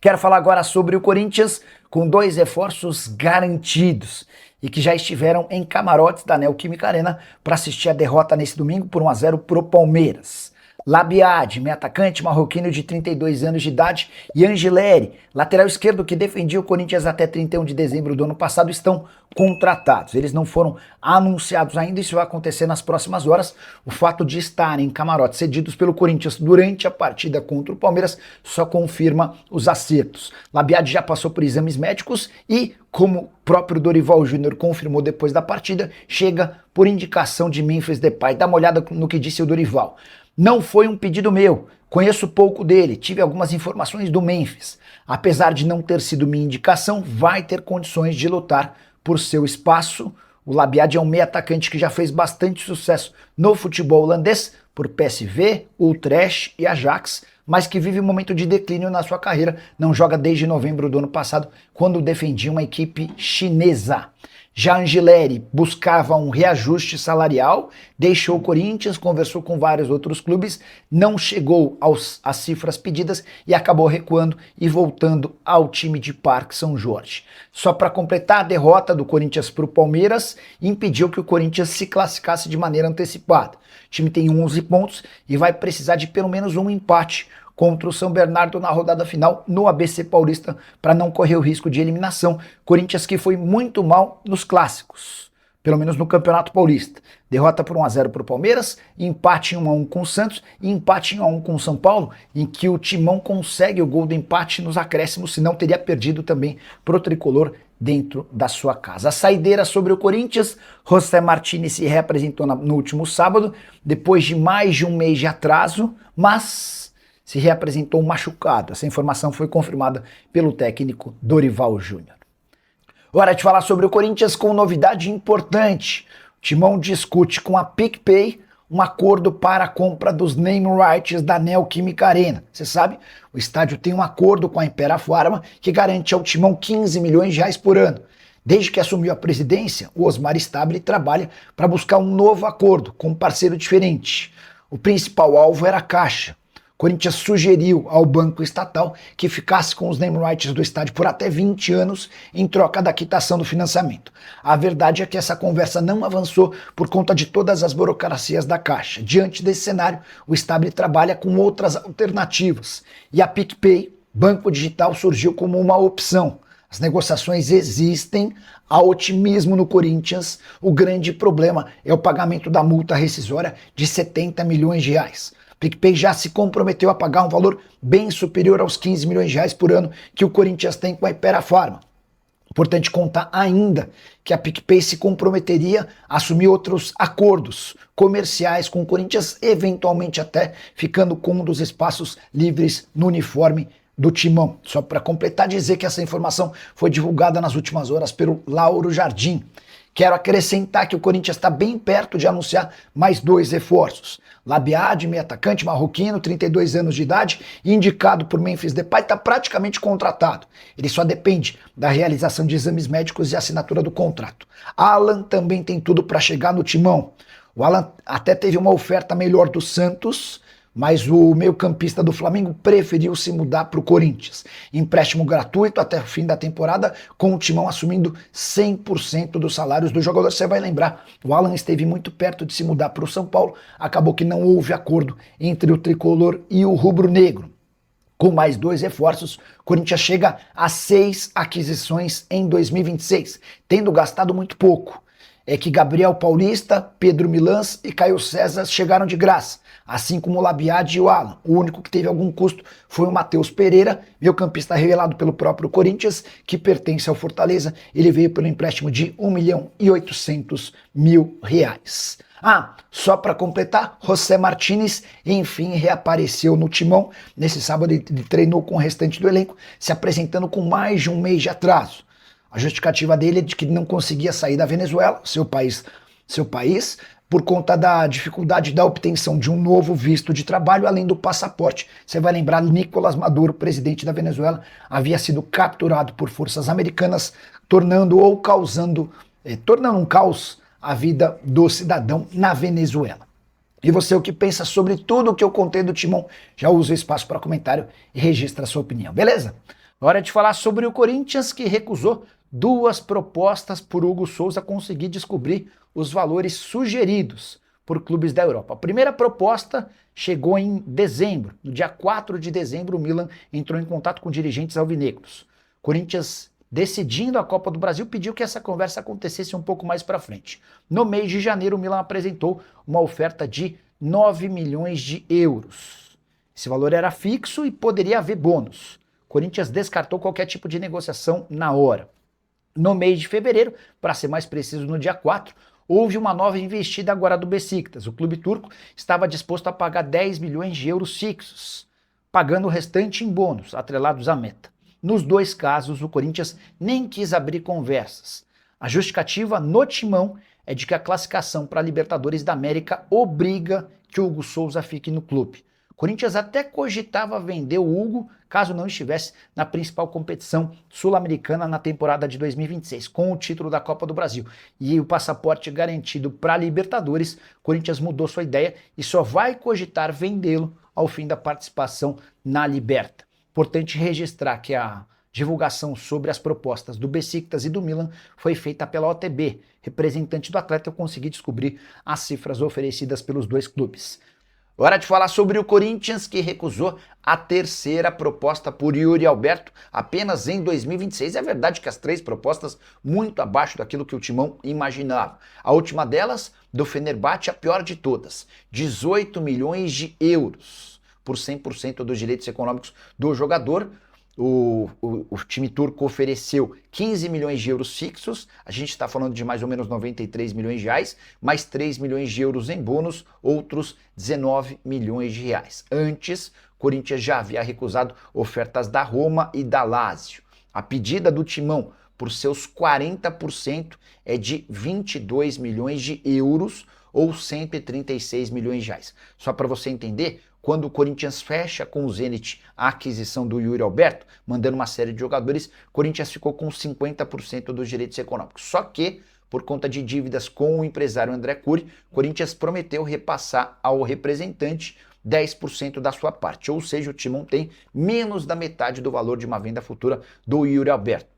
Quero falar agora sobre o Corinthians com 2 reforços garantidos e que já estiveram em camarotes da Neoquímica Arena para assistir a derrota nesse domingo por 1-0 pro Palmeiras. Labiad, meio atacante marroquino de 32 anos de idade, e Angileri, lateral esquerdo que defendia o Corinthians até 31 de dezembro do ano passado, estão contratados. Eles não foram anunciados ainda, isso vai acontecer nas próximas horas. O fato de estarem em camarotes cedidos pelo Corinthians durante a partida contra o Palmeiras só confirma os acertos. Labiad já passou por exames médicos e, como o próprio Dorival Júnior confirmou depois da partida, chega por indicação de Memphis Depay. Dá uma olhada no que disse o Dorival. Não foi um pedido meu, conheço pouco dele, tive algumas informações do Memphis. Apesar de não ter sido minha indicação, vai ter condições de lutar por seu espaço. O Labiad é um meio atacante que já fez bastante sucesso no futebol holandês, por PSV, Utrecht e Ajax, mas que vive um momento de declínio na sua carreira, não joga desde novembro do ano passado, quando defendia uma equipe chinesa. Já Angileri buscava um reajuste salarial, deixou o Corinthians, conversou com vários outros clubes, não chegou às cifras pedidas e acabou recuando e voltando ao time de Parque São Jorge. Só para completar, a derrota do Corinthians para o Palmeiras impediu que o Corinthians se classificasse de maneira antecipada. O time tem 11 pontos e vai precisar de pelo menos um empate contra o São Bernardo na rodada final no ABC Paulista para não correr o risco de eliminação. Corinthians que foi muito mal nos clássicos, pelo menos no Campeonato Paulista. Derrota por 1-0 para o Palmeiras, empate em 1-1 com o Santos e empate em 1-1 com o São Paulo, em que o Timão consegue o gol do empate nos acréscimos, senão teria perdido também pro tricolor dentro da sua casa. A saideira sobre o Corinthians, José Martínez se reapresentou no último sábado, depois de mais de um mês de atraso, mas se reapresentou machucado. Essa informação foi confirmada pelo técnico Dorival Júnior. Hora de falar sobre o Corinthians com novidade importante. O Timão discute com a PicPay um acordo para a compra dos name rights da Neoquímica Arena. Você sabe, o estádio tem um acordo com a Impera Pharma que garante ao Timão 15 milhões de reais por ano. Desde que assumiu a presidência, o Osmar Stabile trabalha para buscar um novo acordo com um parceiro diferente. O principal alvo era a Caixa. Corinthians sugeriu ao banco estatal que ficasse com os name rights do estádio por até 20 anos em troca da quitação do financiamento. A verdade é que essa conversa não avançou por conta de todas as burocracias da Caixa. Diante desse cenário, o Stabile trabalha com outras alternativas e a PicPay, banco digital, surgiu como uma opção. As negociações existem, há otimismo no Corinthians. O grande problema é o pagamento da multa rescisória de 70 milhões de reais. PicPay já se comprometeu a pagar um valor bem superior aos 15 milhões de reais por ano que o Corinthians tem com a Impera Pharma. Importante contar ainda que a PicPay se comprometeria a assumir outros acordos comerciais com o Corinthians, eventualmente até ficando com um dos espaços livres no uniforme do Timão. Só para completar, dizer que essa informação foi divulgada nas últimas horas pelo Lauro Jardim. Quero acrescentar que o Corinthians está bem perto de anunciar mais 2 reforços. Labiad, meio atacante marroquino, 32 anos de idade, indicado por Memphis Depay, está praticamente contratado. Ele só depende da realização de exames médicos e assinatura do contrato. Alan também tem tudo para chegar no Timão. O Alan até teve uma oferta melhor do Santos, mas o meio-campista do Flamengo preferiu se mudar para o Corinthians. Empréstimo gratuito até o fim da temporada, com o Timão assumindo 100% dos salários do jogador. Você vai lembrar, o Alan esteve muito perto de se mudar para o São Paulo, acabou que não houve acordo entre o tricolor e o rubro-negro. Com mais 2 reforços, o Corinthians chega a 6 aquisições em 2026, tendo gastado muito pouco. É que Gabriel Paulista, Pedro Milans e Caio César chegaram de graça, assim como o Labiad e o Alan. O único que teve algum custo foi o Matheus Pereira, meio-campista revelado pelo próprio Corinthians, que pertence ao Fortaleza. Ele veio pelo empréstimo de R$1.800.000. Só para completar, José Martínez enfim reapareceu no Timão. Nesse sábado ele treinou com o restante do elenco, se apresentando com mais de um mês de atraso. A justificativa dele é de que não conseguia sair da Venezuela, seu país, por conta da dificuldade da obtenção de um novo visto de trabalho, além do passaporte. Você vai lembrar, Nicolás Maduro, presidente da Venezuela, havia sido capturado por forças americanas, tornando um caos a vida do cidadão na Venezuela. E você, o que pensa sobre tudo o que eu contei do Timão? Já usa o espaço para comentário e registra a sua opinião, beleza? Hora de falar sobre o Corinthians, que recusou 2 propostas por Hugo Souza conseguir descobrir os valores sugeridos por clubes da Europa. A primeira proposta chegou em dezembro. No dia 4 de dezembro, o Milan entrou em contato com dirigentes alvinegros. Corinthians, decidindo a Copa do Brasil, pediu que essa conversa acontecesse um pouco mais para frente. No mês de janeiro, o Milan apresentou uma oferta de 9 milhões de euros. Esse valor era fixo e poderia haver bônus. Corinthians descartou qualquer tipo de negociação na hora. No mês de fevereiro, para ser mais preciso, no dia 4, houve uma nova investida agora do Beşiktaş. O clube turco estava disposto a pagar 10 milhões de euros fixos, pagando o restante em bônus, atrelados à meta. Nos 2 casos, o Corinthians nem quis abrir conversas. A justificativa no timão é de que a classificação para a Libertadores da América obriga que o Hugo Souza fique no clube. O Corinthians até cogitava vender o Hugo caso não estivesse na principal competição sul-americana na temporada de 2026, com o título da Copa do Brasil e o passaporte garantido para a Libertadores. O Corinthians mudou sua ideia e só vai cogitar vendê-lo ao fim da participação na Liberta. Importante registrar que a divulgação sobre as propostas do Beşiktaş e do Milan foi feita pela OTB. Representante do atleta, eu consegui descobrir as cifras oferecidas pelos 2 clubes. Hora de falar sobre o Corinthians, que recusou a 3ª proposta por Yuri Alberto apenas em 2026. É verdade que as 3 propostas muito abaixo daquilo que o Timão imaginava. A última delas, do Fenerbahçe, a pior de todas, 18 milhões de euros por 100% dos direitos econômicos do jogador. O time turco ofereceu 15 milhões de euros fixos, a gente está falando de mais ou menos 93 milhões de reais, mais 3 milhões de euros em bônus, outros 19 milhões de reais. Antes, o Corinthians já havia recusado ofertas da Roma e da Lazio. A pedida do Timão por seus 40% é de 22 milhões de euros ou 136 milhões de reais. Só para você entender, quando o Corinthians fecha com o Zenit a aquisição do Yuri Alberto, mandando uma série de jogadores, o Corinthians ficou com 50% dos direitos econômicos. Só que, por conta de dívidas com o empresário André Cury, o Corinthians prometeu repassar ao representante 10% da sua parte. Ou seja, o Timão tem menos da metade do valor de uma venda futura do Yuri Alberto.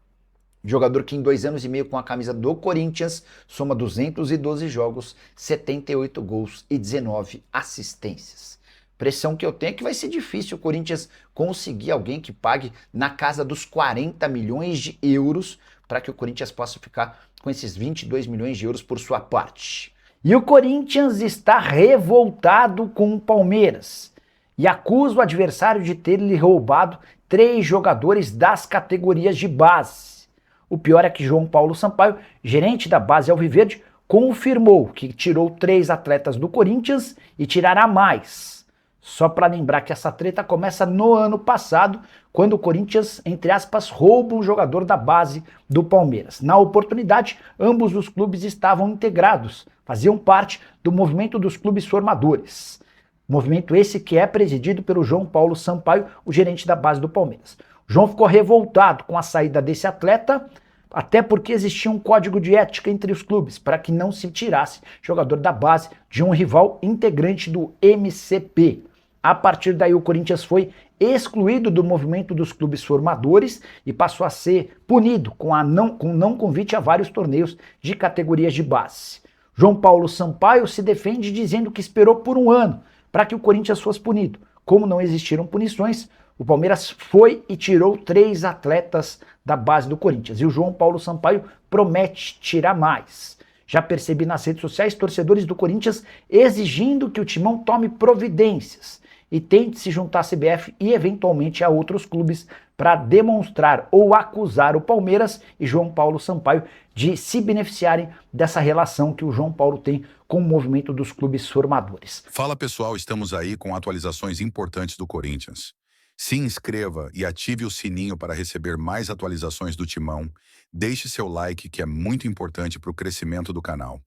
Jogador que em 2 anos e meio com a camisa do Corinthians soma 212 jogos, 78 gols e 19 assistências. Pressão que eu tenho é que vai ser difícil o Corinthians conseguir alguém que pague na casa dos 40 milhões de euros para que o Corinthians possa ficar com esses 22 milhões de euros por sua parte. E o Corinthians está revoltado com o Palmeiras e acusa o adversário de ter lhe roubado 3 jogadores das categorias de base. O pior é que João Paulo Sampaio, gerente da base alviverde, confirmou que tirou 3 atletas do Corinthians e tirará mais. Só para lembrar que essa treta começa no ano passado, quando o Corinthians, entre aspas, rouba um jogador da base do Palmeiras. Na oportunidade, ambos os clubes estavam integrados, faziam parte do movimento dos clubes formadores. Movimento esse que é presidido pelo João Paulo Sampaio, o gerente da base do Palmeiras. O João ficou revoltado com a saída desse atleta, até porque existia um código de ética entre os clubes, para que não se tirasse jogador da base de um rival integrante do MCP. A partir daí o Corinthians foi excluído do movimento dos clubes formadores e passou a ser punido com não convite a vários torneios de categorias de base. João Paulo Sampaio se defende dizendo que esperou por um ano para que o Corinthians fosse punido. Como não existiram punições, o Palmeiras foi e tirou 3 atletas da base do Corinthians. E o João Paulo Sampaio promete tirar mais. Já percebi nas redes sociais torcedores do Corinthians exigindo que o Timão tome providências e tente se juntar à CBF e eventualmente a outros clubes para demonstrar ou acusar o Palmeiras e João Paulo Sampaio de se beneficiarem dessa relação que o João Paulo tem com o movimento dos clubes formadores. Fala pessoal, estamos aí com atualizações importantes do Corinthians. Se inscreva e ative o sininho para receber mais atualizações do Timão. Deixe seu like, que é muito importante para o crescimento do canal.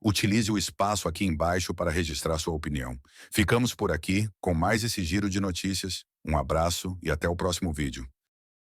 Utilize o espaço aqui embaixo para registrar sua opinião. Ficamos por aqui com mais esse giro de notícias. Um abraço e até o próximo vídeo.